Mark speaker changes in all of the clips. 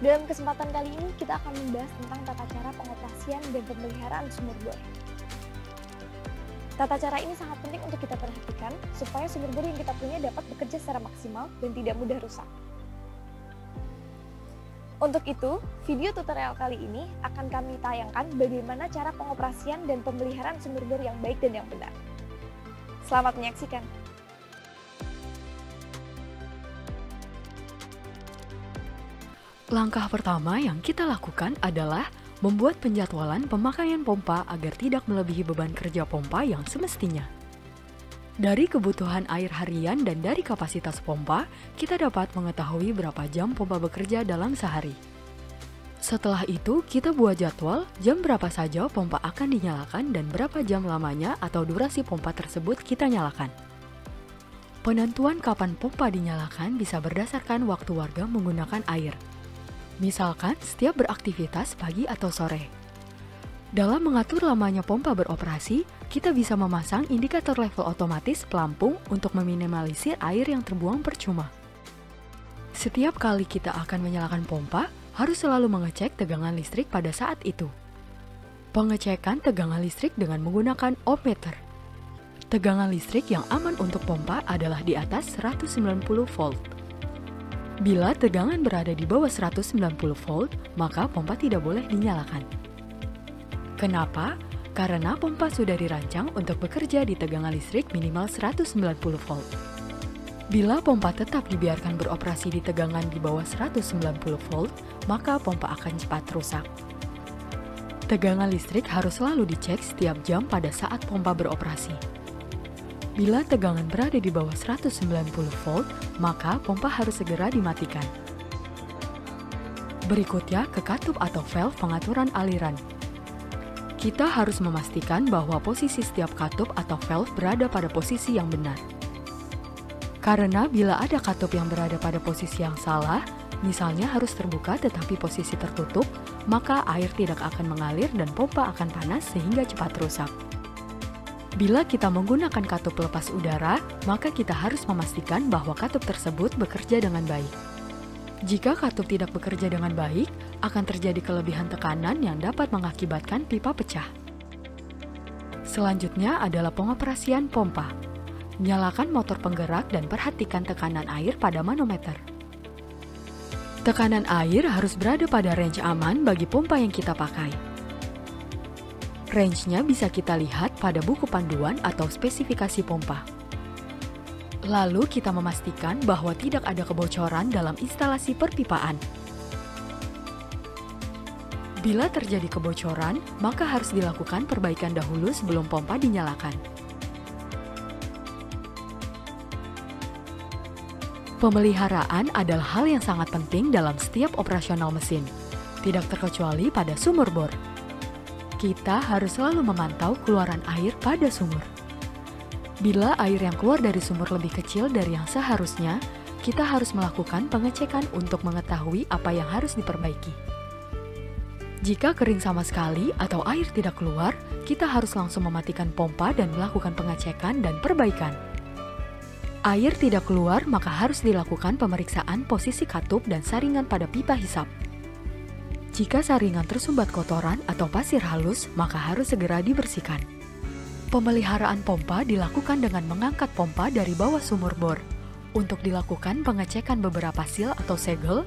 Speaker 1: Dalam kesempatan kali ini kita akan membahas tentang tata cara pengoperasian dan pemeliharaan sumur bor. Tata cara ini sangat penting untuk kita perhatikan supaya sumur bor yang kita punya dapat bekerja secara maksimal dan tidak mudah rusak. Untuk itu, video tutorial kali ini akan kami tayangkan bagaimana cara pengoperasian dan pemeliharaan sumur bor yang baik dan yang benar. Selamat menyaksikan!
Speaker 2: Langkah pertama yang kita lakukan adalah membuat penjadwalan pemakaian pompa agar tidak melebihi beban kerja pompa yang semestinya. Dari kebutuhan air harian dan dari kapasitas pompa, kita dapat mengetahui berapa jam pompa bekerja dalam sehari. Setelah itu, kita buat jadwal jam berapa saja pompa akan dinyalakan dan berapa jam lamanya atau durasi pompa tersebut kita nyalakan. Penentuan kapan pompa dinyalakan bisa berdasarkan waktu warga menggunakan air. Misalkan setiap beraktivitas pagi atau sore. Dalam mengatur lamanya pompa beroperasi, kita bisa memasang indikator level otomatis pelampung untuk meminimalisir air yang terbuang percuma. Setiap kali kita akan menyalakan pompa, harus selalu mengecek tegangan listrik pada saat itu. Pengecekan tegangan listrik dengan menggunakan ohmmeter. Tegangan listrik yang aman untuk pompa adalah di atas 190 volt. Bila tegangan berada di bawah 190 volt, maka pompa tidak boleh dinyalakan. Kenapa? Karena pompa sudah dirancang untuk bekerja di tegangan listrik minimal 190 volt. Bila pompa tetap dibiarkan beroperasi di tegangan di bawah 190 volt, maka pompa akan cepat rusak. Tegangan listrik harus selalu dicek setiap jam pada saat pompa beroperasi. Bila tegangan berada di bawah 190 volt, maka pompa harus segera dimatikan. Berikutnya ke katup atau valve pengaturan aliran. Kita harus memastikan bahwa posisi setiap katup atau valve berada pada posisi yang benar. Karena bila ada katup yang berada pada posisi yang salah, misalnya harus terbuka tetapi posisi tertutup, maka air tidak akan mengalir dan pompa akan panas sehingga cepat rusak. Bila kita menggunakan katup pelepas udara, maka kita harus memastikan bahwa katup tersebut bekerja dengan baik. Jika katup tidak bekerja dengan baik, akan terjadi kelebihan tekanan yang dapat mengakibatkan pipa pecah. Selanjutnya adalah pengoperasian pompa. Nyalakan motor penggerak dan perhatikan tekanan air pada manometer. Tekanan air harus berada pada range aman bagi pompa yang kita pakai. Range-nya bisa kita lihat pada buku panduan atau spesifikasi pompa. Lalu kita memastikan bahwa tidak ada kebocoran dalam instalasi perpipaan. Bila terjadi kebocoran, maka harus dilakukan perbaikan dahulu sebelum pompa dinyalakan. Pemeliharaan adalah hal yang sangat penting dalam setiap operasional mesin, tidak terkecuali pada sumur bor. Kita harus selalu memantau keluaran air pada sumur. Bila air yang keluar dari sumur lebih kecil dari yang seharusnya, kita harus melakukan pengecekan untuk mengetahui apa yang harus diperbaiki. Jika kering sama sekali atau air tidak keluar, kita harus langsung mematikan pompa dan melakukan pengecekan dan perbaikan. Air tidak keluar, maka harus dilakukan pemeriksaan posisi katup dan saringan pada pipa hisap. Jika saringan tersumbat kotoran atau pasir halus, maka harus segera dibersihkan. Pemeliharaan pompa dilakukan dengan mengangkat pompa dari bawah sumur bor. Untuk dilakukan pengecekan beberapa seal atau segel,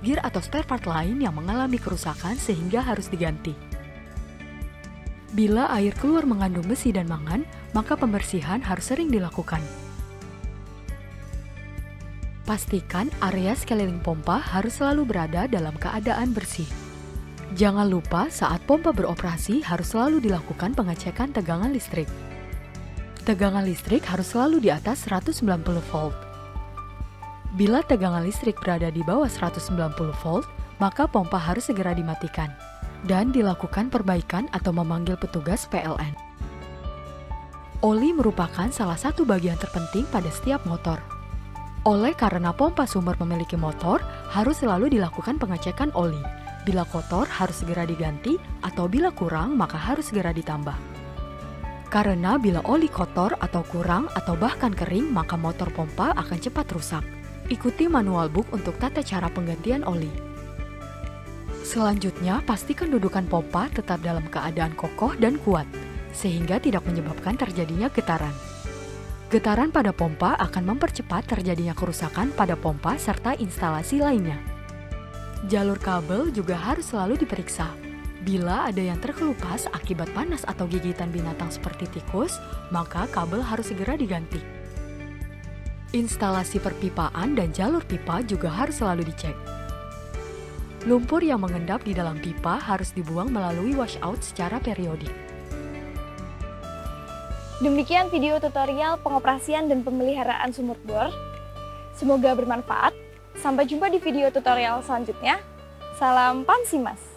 Speaker 2: gear atau spare part lain yang mengalami kerusakan sehingga harus diganti. Bila air keluar mengandung besi dan mangan, maka pembersihan harus sering dilakukan. Pastikan area sekeliling pompa harus selalu berada dalam keadaan bersih. Jangan lupa saat pompa beroperasi harus selalu dilakukan pengecekan tegangan listrik. Tegangan listrik harus selalu di atas 190 volt. Bila tegangan listrik berada di bawah 190 volt, maka pompa harus segera dimatikan dan dilakukan perbaikan atau memanggil petugas PLN. Oli merupakan salah satu bagian terpenting pada setiap motor. Oleh karena pompa sumur memiliki motor, harus selalu dilakukan pengecekan oli. Bila kotor harus segera diganti, atau bila kurang maka harus segera ditambah. Karena bila oli kotor atau kurang atau bahkan kering, maka motor pompa akan cepat rusak. Ikuti manual book untuk tata cara penggantian oli. Selanjutnya, pastikan dudukan pompa tetap dalam keadaan kokoh dan kuat, sehingga tidak menyebabkan terjadinya getaran. Getaran pada pompa akan mempercepat terjadinya kerusakan pada pompa serta instalasi lainnya. Jalur kabel juga harus selalu diperiksa. Bila ada yang terkelupas akibat panas atau gigitan binatang seperti tikus, maka kabel harus segera diganti. Instalasi perpipaan dan jalur pipa juga harus selalu dicek. Lumpur yang mengendap di dalam pipa harus dibuang melalui washout secara periodik.
Speaker 1: Demikian video tutorial pengoperasian dan pemeliharaan sumur bor. Semoga bermanfaat. Sampai jumpa di video tutorial selanjutnya. Salam Pansimas.